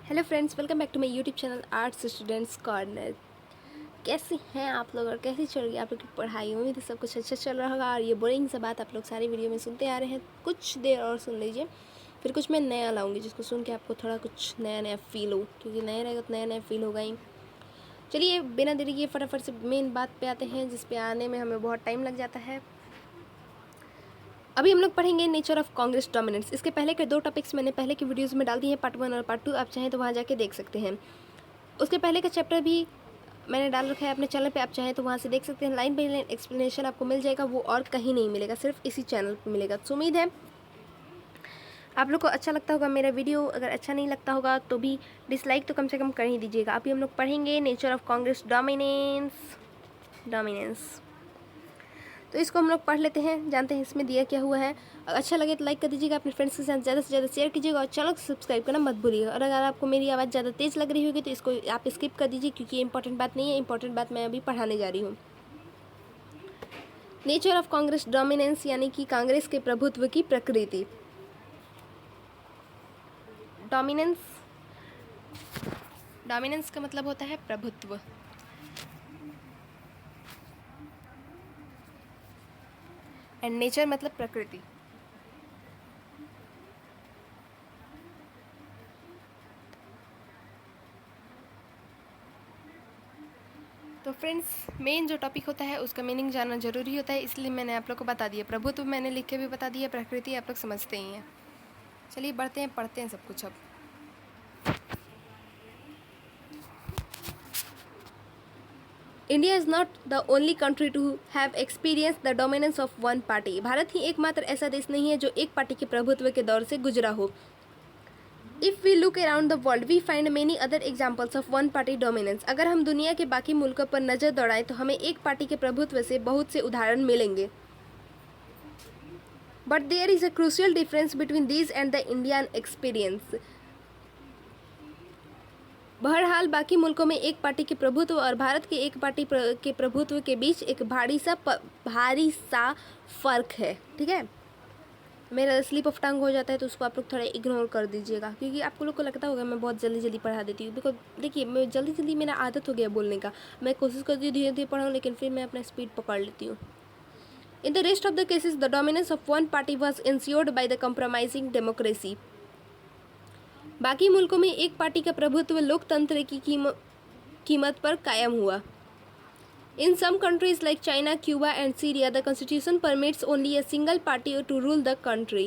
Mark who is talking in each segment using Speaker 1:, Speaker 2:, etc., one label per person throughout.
Speaker 1: Hello friends, welcome back to my YouTube channel arts students corner. कैसे हैं आप लोग और कैसी चल रही है आप लोग की पढ़ाई? उम्मीद है सब कुछ अच्छा चल रहा होगा। और ये बोरिंग सा बात आप लोग सारी वीडियो में सुनते आ रहे हैं, कुछ देर और सुन लीजिए, फिर कुछ मैं नया लाऊंगी जिसको सुन के आपको थोड़ा कुछ नया नया फील हो, क्योंकि नया रहेगा तो नया नया फील होगा ही। चलिए बिना देरी किए फटाफट से मेन बात पे आते हैं, जिस पे आने में हमें बहुत टाइम लग जाता है। अभी हम लोग पढ़ेंगे नेचर ऑफ कांग्रेस डोमिनेंस। इसके पहले के 2 टॉपिक्स मैंने पहले की वीडियोस में डाल दिए हैं, पार्ट 1 और पार्ट 2। आप चाहें तो वहाँ जाके देख सकते हैं। उसके पहले का चैप्टर भी मैंने डाल रखा है अपने चैनल पे, आप चाहें तो वहाँ से देख सकते हैं। लाइन बाई लाइन एक्सप्लेनेशन आपको मिल जाएगा, वो और कहीं नहीं मिलेगा, सिर्फ इसी चैनल पे मिलेगा। तो उम्मीद है आप लोग को अच्छा लगता होगा मेरा वीडियो। अगर अच्छा नहीं लगता होगा तो भी डिसलाइक तो कम से कम कर ही दीजिएगा। अभी हम लोग पढ़ेंगे नेचर ऑफ कांग्रेस डोमिनेंस। तो इसको हम लोग पढ़ लेते हैं, जानते हैं इसमें दिया क्या हुआ है। अगर अच्छा लगे तो लाइक कर दीजिएगा, अपने फ्रेंड्स के साथ ज़्यादा से ज़्यादा शेयर कीजिएगा और चैनल को सब्सक्राइब करना मत भूलिएगा। और अगर आपको मेरी आवाज़ ज़्यादा तेज़ लग रही होगी तो इसको आप स्किप कर दीजिए, क्योंकि ये इंपॉर्टेंट बात नहीं है। इंपॉर्टेंट बात मैं अभी पढ़ाने जा रही हूँ। नेचर ऑफ कांग्रेस डोमिनेंस यानी कि कांग्रेस के प्रभुत्व की प्रकृति। डोमिनेंस डोमिनेंस का मतलब होता है प्रभुत्व, एंड नेचर मतलब प्रकृति। तो फ्रेंड्स, मेन जो टॉपिक होता है उसका मीनिंग जानना जरूरी होता है, इसलिए मैंने आप लोग को बता दिया। प्रभुत्व मैंने लिख के भी बता दिया, प्रकृति आप लोग समझते ही हैं। चलिए बढ़ते हैं, पढ़ते हैं सब कुछ अब। India is not the only country to have experience the dominance of one party. Bharat ही एकमात्र ऐसा देश नहीं है जो एक पार्टी के प्रभुत्व के दौर से गुजरा हो। If we look around the world we find many other examples of one party dominance. अगर हम दुनिया के बाकी मुल्कों पर नज़र दौड़ाएं तो हमें एक पार्टी के प्रभुत्व से बहुत से उदाहरण मिलेंगे। But there is a crucial difference between these and the Indian experience. बहरहाल बाकी मुल्कों में एक पार्टी के प्रभुत्व और भारत के एक पार्टी के प्रभुत्व के बीच एक भारी सा फर्क है। ठीक है, मेरा स्लिप ऑफ टंग हो जाता है तो उसको आप लोग थोड़ा इग्नोर कर दीजिएगा, क्योंकि आपको लोग को लगता होगा मैं बहुत जल्दी जल्दी पढ़ा देती हूँ। बिकॉज देखिए, मैं जल्दी जल्दी मेरा आदत हो गया बोलने का। मैं कोशिश करती हूँ धीरे धीरे पढ़ाऊँ, लेकिन फिर मैं अपना स्पीड पकड़ लेती हूँ। In the rest of the cases the dominance of one party was insured by the compromising democracy. बाकी मुल्कों में एक पार्टी का प्रभुत्व लोकतंत्र की कीमत पर कायम हुआ। In some countries like China, Cuba and Syria, the constitution permits only a single party to rule the country.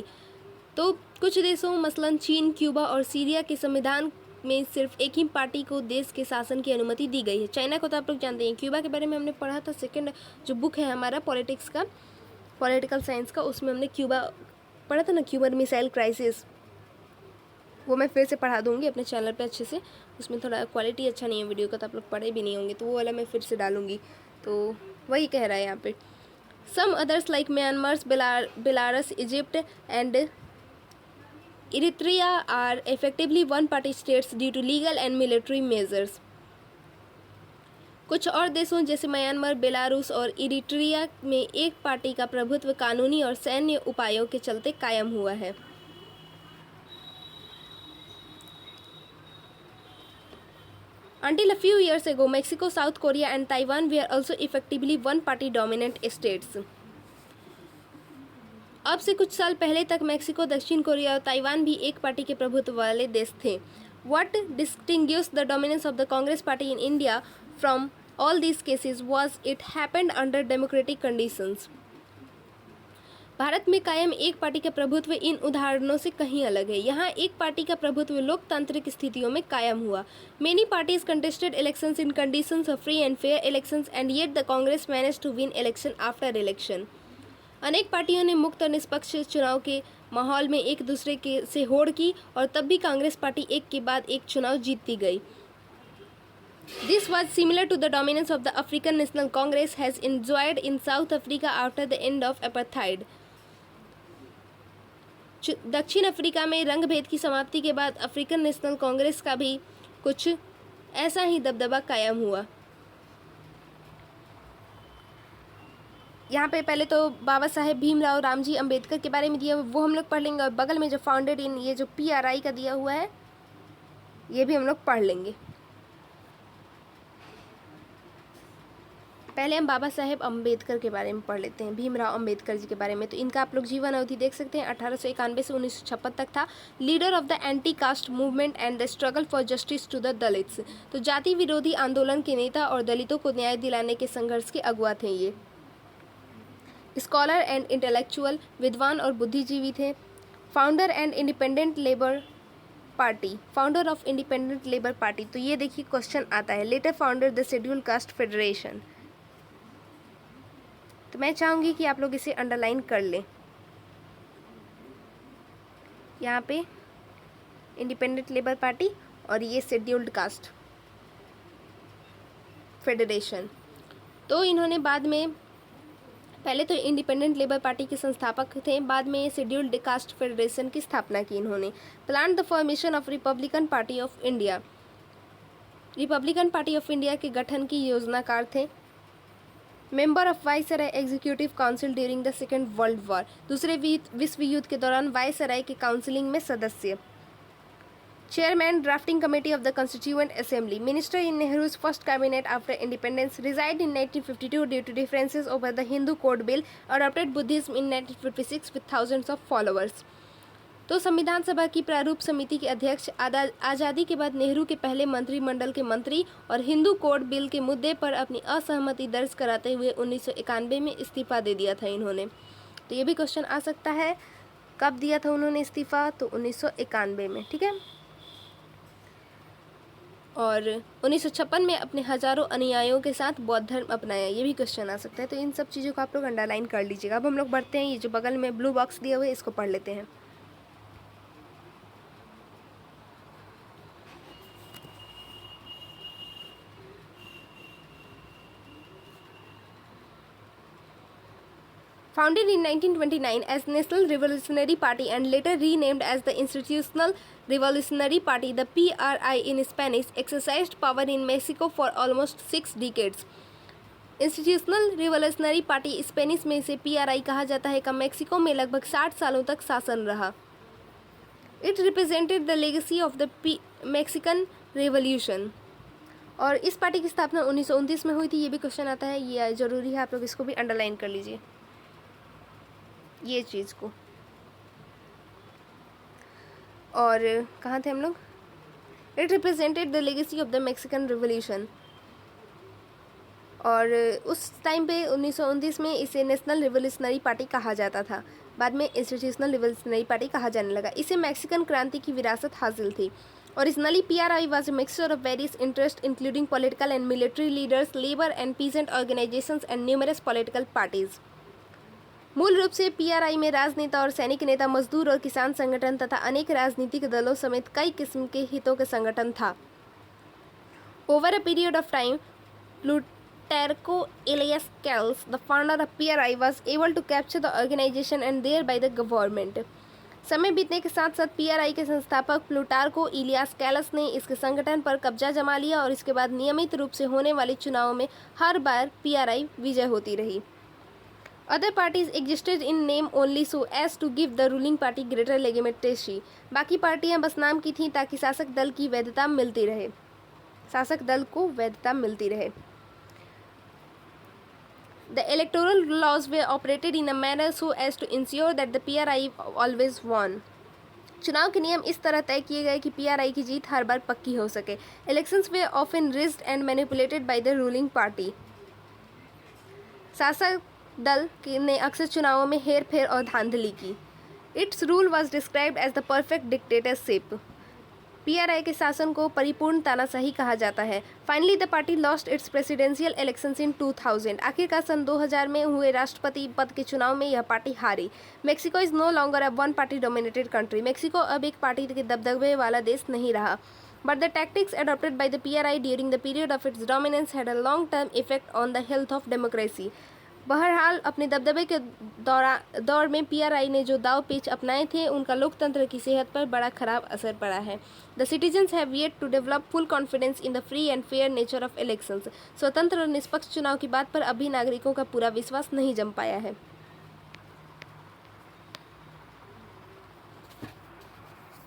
Speaker 1: तो कुछ देशों मसलन चीन, क्यूबा और सीरिया के संविधान में सिर्फ एक ही पार्टी को देश के शासन की अनुमति दी गई है। चाइना को तो आप लोग जानते हैं। क्यूबा के बारे में हमने पढ़ा था, सेकंड जो बुक है हमारा पॉलिटिक्स का, पॉलिटिकल साइंस का, उसमें हमने क्यूबा पढ़ा था ना, क्यूबन मिसाइल क्राइसिस। वो मैं फिर से पढ़ा दूँगी अपने चैनल पे अच्छे से। उसमें थोड़ा क्वालिटी अच्छा नहीं है वीडियो का, तो आप लोग पढ़े भी नहीं होंगे, तो वो वाला मैं फिर से डालूँगी। तो वही कह रहा है यहाँ पे। Some others like Myanmars, Belarus, Egypt and Eritrea are effectively one party states due to legal and military measures. कुछ और देशों जैसे म्यांमार, बेलारूस और इरिट्रिया में एक पार्टी का प्रभुत्व कानूनी और सैन्य उपायों के चलते कायम हुआ है। Until a few years ago, Mexico, South Korea and Taiwan were also effectively one-party dominant states. अब से कुछ साल पहले तक मेक्सिको, दक्षिण कोरिया और ताइवान भी एक पार्टी के प्रभुत्व वाले देश थे। What distinguished the dominance of the Congress Party in India from all these cases was it happened under democratic conditions. Bharat में कायम एक पार्टी का प्रभुत्व इन उदाहरणों से कहीं अलग है। यहाँ एक पार्टी का प्रभुत्व लोकतांत्रिक स्थितियों में कायम हुआ। Many parties contested elections in conditions of free and fair elections and yet the Congress manage to win election after election. अनेक पार्टियों ने मुक्त और निष्पक्ष चुनाव के माहौल में एक दूसरे के से होड़ की, और तब भी कांग्रेस पार्टी एक के बाद एक चुनाव जीतती गई। This was similar to the dominance of the African National Congress has enjoyed in South Africa after the end of apartheid. दक्षिण अफ्रीका में रंगभेद की समाप्ति के बाद अफ्रीकन नेशनल कांग्रेस का भी कुछ ऐसा ही दबदबा कायम हुआ। यहाँ पे पहले तो बाबा साहेब भीमराव रामजी अंबेडकर के बारे में दिया, वो हम लोग पढ़ लेंगे। और बगल में जो फाउंडेड इन, ये जो PRI का दिया हुआ है, ये भी हम लोग पढ़ लेंगे। पहले हम बाबा साहेब अम्बेडकर के बारे में पढ़ लेते हैं, भीमराव अम्बेडकर जी के बारे में। तो इनका आप लोग जीवन अवधि देख सकते हैं, 1891 से 1956 तक था। Leader of the anti caste movement and the struggle for justice to the Dalits. तो जाति विरोधी आंदोलन के नेता और दलितों को न्याय दिलाने के संघर्ष के अगुआ थे ये। स्कॉलर एंड इंटेलेक्चुअल, विद्वान और बुद्धिजीवी थे। Founder and independent labour party, founder of independent labour party. तो ये देखिए क्वेश्चन आता है, later founder the scheduled caste federation. तो मैं चाहूँगी कि आप लोग इसे अंडरलाइन कर लें। यहाँ पे इंडिपेंडेंट लेबर पार्टी और ये शेड्यूल्ड कास्ट फेडरेशन। तो इन्होंने बाद में, पहले तो इंडिपेंडेंट लेबर पार्टी के संस्थापक थे, बाद में शेड्यूल्ड कास्ट फेडरेशन की स्थापना की इन्होंने। Plan the formation of Republican party of India, Republican party of India के गठन की योजनाकार थे। Member of viceroy executive council during the second world war, दूसरे विश्व युद्ध के दौरान वायसराय के काउंसिलिंग में सदस्य। Chairman drafting committee of the constituent assembly, minister in Nehru's first cabinet after independence, resigned in 1952 due to differences over the Hindu code bill, adopted Buddhism in 1956 with thousands of followers. तो संविधान सभा की प्रारूप समिति के अध्यक्ष, आज़ादी के बाद नेहरू के पहले मंत्रिमंडल के मंत्री और हिंदू कोड बिल के मुद्दे पर अपनी असहमति दर्ज कराते हुए 1991 में इस्तीफा दे दिया था इन्होंने। तो ये भी क्वेश्चन आ सकता है, कब दिया था उन्होंने इस्तीफा? तो 1991 में, ठीक है। और 1956 में अपने हजारों अनुयायियों के साथ बौद्ध धर्म अपनाया, ये भी क्वेश्चन आ सकता है। तो इन सब चीज़ों को आप लोग अंडरलाइन कर लीजिएगा। अब हम लोग बढ़ते हैं, ये जो बगल में ब्लू बॉक्स दिया हुआ है इसको पढ़ लेते हैं। Founded in 1929 as National Revolutionary Party and later renamed as the Institutional Revolutionary Party, the PRI in Spanish exercised power in Mexico for almost 6 decades. Institutional revolutionary party Spanish में इसे PRI कहा जाता है का मैक्सिको में लगभग 60 सालों तक शासन रहा। It represented the legacy of the Mexican revolution. और इस पार्टी की स्थापना 1929 में हुई थी, ये भी क्वेश्चन आता है, ये जरूरी है, आप लोग इसको भी अंडरलाइन कर लीजिए ये चीज़ को। और कहाँ थे हम लोग? It represented the legacy of the Mexican revolution. और उस टाइम पे 1929 में इसे नेशनल रिवोल्यूशनरी पार्टी कहा जाता था, बाद में इंस्टीट्यूशनल रिवोल्यूशनरी पार्टी कहा जाने लगा। इसे मैक्सिकन क्रांति की विरासत हासिल थी। Originally PRI was a mixture of various interests including political and military leaders, labor and peasant organizations and numerous political parties. मूल रूप से PRI में राजनेता और सैनिक नेता, मजदूर और किसान संगठन तथा अनेक राजनीतिक दलों समेत कई किस्म के हितों का संगठन था। Over a period of time, Plutarco Elias Calles, the founder of PRI, was able to capture the organization and thereby the government. समय बीतने के साथ साथ PRI के संस्थापक प्लूटार्को इलियास कैलस ने इसके संगठन पर कब्जा जमा लिया और इसके बाद नियमित रूप से होने वाले चुनावों में हर बार PRI विजय होती रही। Other parties existed in name only so as to give the ruling party greater legitimacy. बाकी पार्टियां बस नाम की थीं ताकि शासक दल की वैधता मिलती रहे, शासक दल को वैधता मिलती रहे। The electoral laws were operated in a manner so as to ensure that the PRI always won. चुनाव के नियम इस तरह तय किए गए कि PRI की जीत हर बार पक्की हो सके। Elections were often rigged and manipulated by the ruling party. शासक दल ने अक्सर चुनावों में हेर फेर और धांधली की। Its rule was described as the perfect dictatorship. PRI के शासन को परिपूर्ण तानाशाही कहा जाता है। Finally the party lost its presidential elections in 2000। आखिरकार सन 2000 में हुए राष्ट्रपति पद के चुनाव में यह पार्टी हारी। Mexico is no longer a one party dominated country. Mexico अब एक पार्टी के दबदबे वाला देश नहीं रहा। But the tactics adopted by the PRI during the period of its dominance had a long-term effect on the health of democracy. बहरहाल अपने दबदबे के दौर में PRI ने जो दाव पेच अपनाए थे उनका लोकतंत्र की सेहत पर बड़ा खराब असर पड़ा है। The citizens have yet to develop full confidence in the free and fair nature of elections. स्वतंत्र और निष्पक्ष चुनाव की बात पर अभी नागरिकों का पूरा विश्वास नहीं जम पाया है।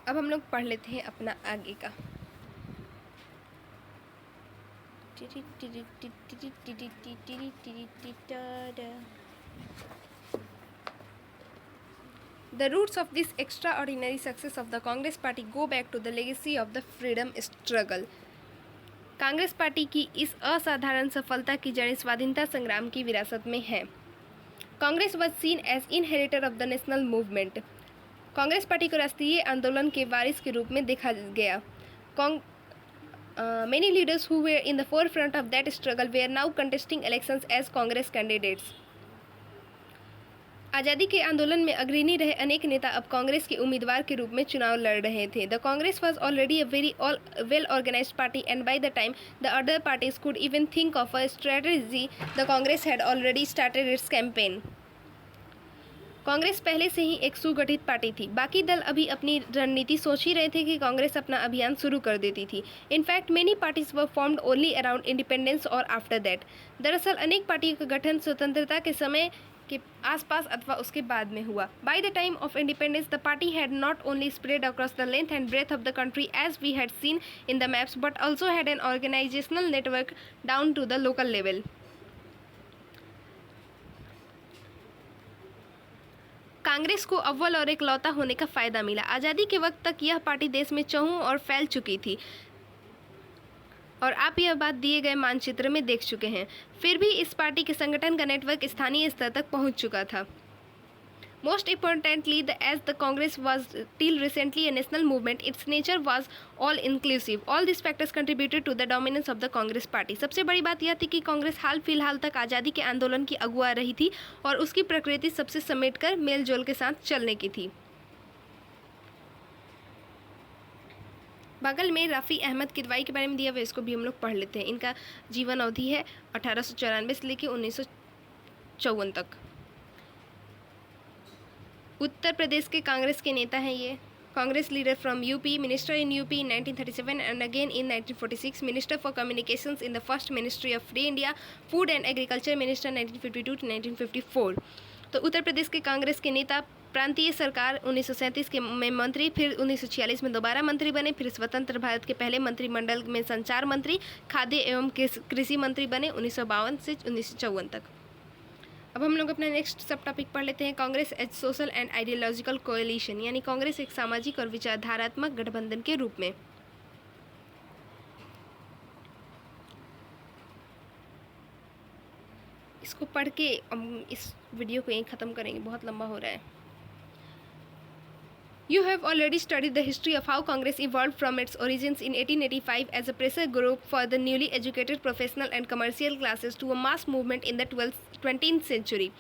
Speaker 1: अब हम लोग पढ़ लेते हैं अपना आगे का। The roots of this extraordinary success of the Congress Party go back to the legacy of the freedom struggle. Congress party की इस असाधारण सफलता की जड़ें स्वाधीनता संग्राम की विरासत में है. Congress was seen as inheritor of the national movement. Congress party को राष्ट्रीय आंदोलन के वारिस के रूप में देखा गया. Many leaders who were in the forefront of that struggle were now contesting elections as Congress candidates. आज़ादी के आंदोलन में अग्रणी रहे अनेक नेता अब कांग्रेस के उम्मीदवार के रूप में चुनाव लड़ रहे थे. The Congress was already a very well organised party and by the time the other parties could even think of a strategy the Congress had already started its campaign. Congress पहले से ही एक सुगठित पार्टी थी. बाकी दल अभी अपनी रणनीति सोच ही रहे थे कि कांग्रेस अपना अभियान शुरू कर देती थी. In fact many parties were formed only around independence और आफ्टर दैट. दरअसल अनेक पार्टियों का गठन स्वतंत्रता के समय के आसपास अथवा उसके बाद में हुआ. By the time of independence the party had not only spread across the length and breadth of the country as we had seen in the maps but also had an organisational network down to the local level. Congress को अव्वल और इकलौता होने का फायदा मिला. आज़ादी के वक्त तक यह पार्टी देश में चहुं और फैल चुकी थी और आप यह बात दिए गए मानचित्र में देख चुके हैं. फिर भी इस पार्टी के संगठन का नेटवर्क स्थानीय स्तर तक पहुंच चुका था. Most importantly, as the Congress was till recently a national movement, its nature was all inclusive. All these factors contributed to the dominance of the Congress Party. सबसे बड़ी बात यह थी कि कांग्रेस हाल फिलहाल तक आज़ादी के आंदोलन की अगुआ रही थी और उसकी प्रकृति सबसे समेटकर मेलजोल के साथ चलने की थी. बगल में रफ़ी अहमद किदवाई के बारे में दिया हुआ, इसको भी हम लोग पढ़ लेते हैं. इनका जीवन अवधि है 1894 से लेकर 1954 तक. उत्तर प्रदेश के कांग्रेस के नेता हैं ये. Congress leader from UP, minister in UP in 1937 and again in 1946, minister for communications in the first ministry of free India, food and agriculture minister 1952 to 1954. तो उत्तर प्रदेश के कांग्रेस के नेता प्रांतीय सरकार 1937 के में मंत्री, फिर 1946 में दोबारा मंत्री बने, फिर स्वतंत्र भारत के पहले मंत्रिमंडल में संचार मंत्री, खाद्य एवं कृषि मंत्री बने 1952 से 1954 तक. अब हम लोग अपना नेक्स्ट सब टॉपिक पढ़ लेते हैं. Congress as social and ideological coalition, यानी कांग्रेस एक सामाजिक और विचारधारात्मक गठबंधन के रूप में. इसको पढ़ के हम इस वीडियो को यहीं ख़त्म करेंगे, बहुत लंबा हो रहा है. You have already studied the history of how Congress evolved from its origins in 1885 as a pressure group for the newly educated professional and commercial classes to a mass movement in the 20th century.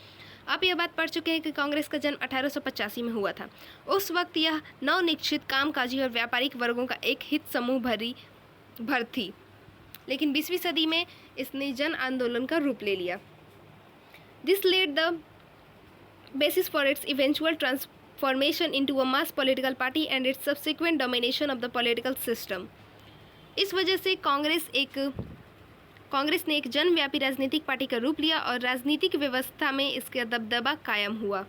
Speaker 1: आप यह बात पढ़ चुके हैं कि कांग्रेस का जन्म 1885 में हुआ था. उस वक्त यह नवनिश्चित कामकाजी और व्यापारिक वर्गों का एक हित समूह भर थी, लेकिन 20वीं सदी में इसने जन आंदोलन का रूप ले लिया. This laid the basis for its eventual transformation into a mass political party and its subsequent domination of the political system. इस वजह से कांग्रेस ने एक जनव्यापी राजनीतिक पार्टी का रूप लिया और राजनीतिक व्यवस्था में इसका दबदबा कायम हुआ.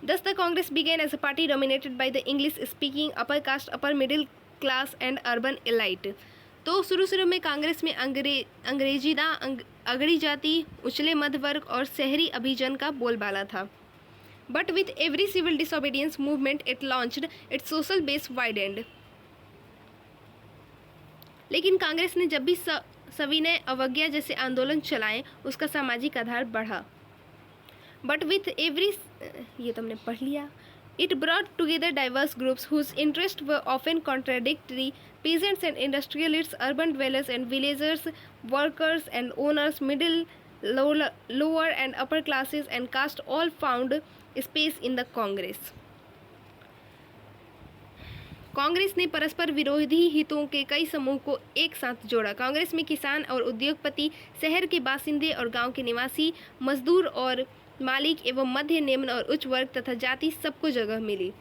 Speaker 1: Thus the Congress began as a party dominated by the English-speaking upper caste, upper middle class and urban elite. तो शुरू में कांग्रेस में अगड़ी जाति, उछले मध्य वर्ग और शहरी अभिजन का बोलबाला था. But with every civil disobedience movement it launched its social base widened. लेकिन कांग्रेस ने जब भी सविनय अवज्ञा जैसे आंदोलन चलाए, उसका सामाजिक आधार बढ़ा. बट विथ एवरी, ये तो हमने पढ़ लिया. It brought together diverse groups whose interests were often contradictory. Peasants and industrialists, urban dwellers and villagers, workers and owners, middle, lower and upper classes and caste all found space in the Congress. Congress ने परस्पर विरोधी हितों के कई समूह को एक साथ जोड़ा. कांग्रेस में किसान और उद्योगपति, शहर के बासिंदे और गांव के निवासी, मजदूर और मालिक एवं मध्य, निम्न और उच्च वर्ग तथा जाति सबको जगह मिली.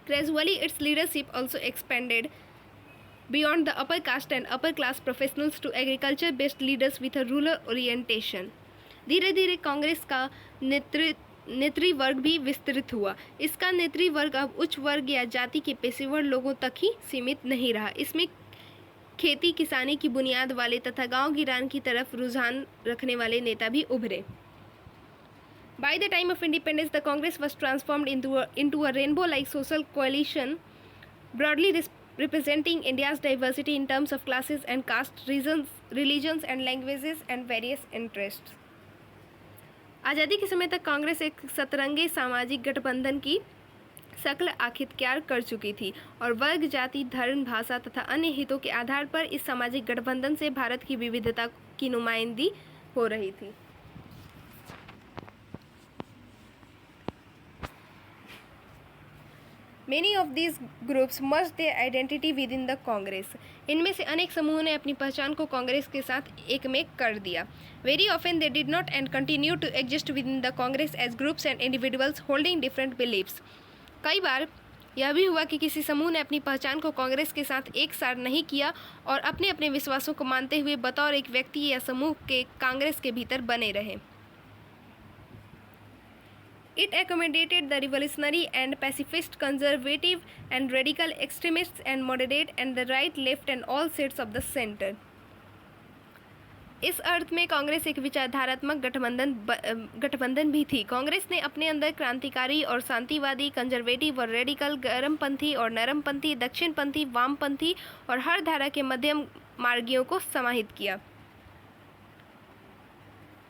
Speaker 1: Gradually, its leadership also expanded beyond the upper caste and upper class professionals to agriculture-based leaders with a rural orientation. धीरे धीरे कांग्रेस का नेतृवर्ग भी विस्तृत हुआ. इसका नेतृवर्ग अब उच्च वर्ग या जाति के पेशेवर लोगों तक ही सीमित नहीं रहा. इसमें खेती किसानी की बुनियाद वाले तथा गांव गिरान की तरफ रुझान रखने वाले नेता भी उभरे। By the time of independence, the Congress was transformed into a rainbow-like social coalition, broadly representing India's diversity in terms of classes and caste, religions and languages and various interests. आज़ादी के समय तक कांग्रेस एक सतरंगी सामाजिक गठबंधन की शक्ल अख्तियार कर चुकी थी और वर्ग, जाति, धर्म, भाषा तथा अन्य हितों के आधार पर इस सामाजिक गठबंधन से भारत की विविधता की नुमाइंदगी हो रही थी। Many of these groups merged their identity within the Congress. इनमें से अनेक समूहों ने अपनी पहचान को कांग्रेस के साथ एकमेक कर दिया। Very often they did not and continue to exist within the Congress as groups and individuals holding different beliefs. कई बार यह भी हुआ कि किसी समूह ने अपनी पहचान को कांग्रेस के साथ एक साथ नहीं किया और अपने अपने विश्वासों को मानते हुए बतौर एक व्यक्ति या समूह के कांग्रेस के भीतर बने रहे। It accommodated the revolutionary and pacifist, conservative and radical extremists and moderate and the right, left and all sides of the center. इस अर्थ में कांग्रेस एक विचारधारात्मक गठबंधन भी थी। कांग्रेस ने अपने अंदर क्रांतिकारी और शांतिवादी, कंजर्वेटिव और रेडिकल, गर्मपंथी और नरमपंथी, दक्षिणपंथी, वामपंथी और हर धारा के मध्यम मार्गियों को समाहित किया।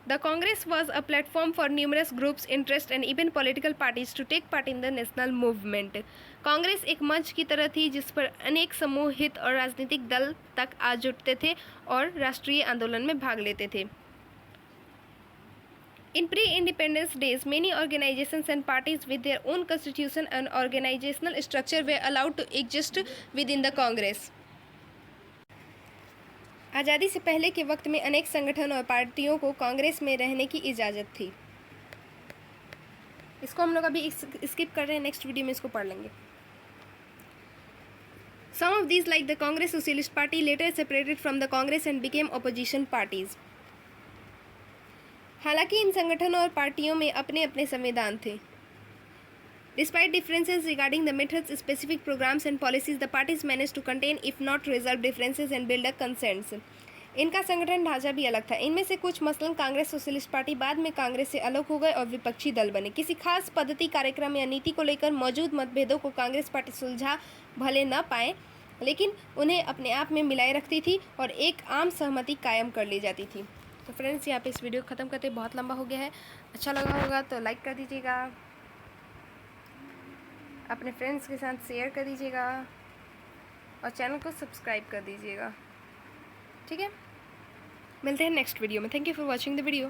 Speaker 1: The Congress was a platform for numerous groups, interests and even political parties to take part in the national movement. Congress एक मंच की तरह थी जिस पर अनेक समूह, हित और राजनीतिक दल तक आ जुटते थे और राष्ट्रीय आंदोलन में भाग लेते थे। In pre-independence days, many organizations and parties with their own constitution and organizational structure were allowed to exist within the Congress. आज़ादी से पहले के वक्त में अनेक संगठन और पार्टियों को कांग्रेस में रहने की इजाज़त थी। इसको हम लोग अभी स्किप कर रहे हैं, नेक्स्ट वीडियो में इसको पढ़ लेंगे। Some of these, like the Congress Socialist Party, later separated from the Congress and became opposition parties. हालांकि इन संगठनों और पार्टियों में अपने अपने संविधान थे। Despite differences regarding the methods, specific programs and policies, the parties managed to contain, if not resolve, differences and build a consensus. इनका संगठन ढांचा भी अलग था। इनमें से कुछ, मसलन कांग्रेस सोशलिस्ट पार्टी, बाद में कांग्रेस से अलग हो गए और विपक्षी दल बने। किसी खास पद्धति, कार्यक्रम या नीति को लेकर मौजूद मतभेदों को कांग्रेस पार्टी सुलझा भले न पाए, लेकिन उन्हें अपने आप में मिलाए रखती थी और एक आम सहमति कायम कर ली जाती थी। तो फ्रेंड्स, यहाँ पे इस वीडियो ख़त्म करते, बहुत लंबा हो गया है। अच्छा लगा होगा तो लाइक कर दीजिएगा, अपने फ्रेंड्स के साथ शेयर कर दीजिएगा और चैनल को सब्सक्राइब कर दीजिएगा। ठीक है, मिलते हैं नेक्स्ट वीडियो में। Thank you for watching the video.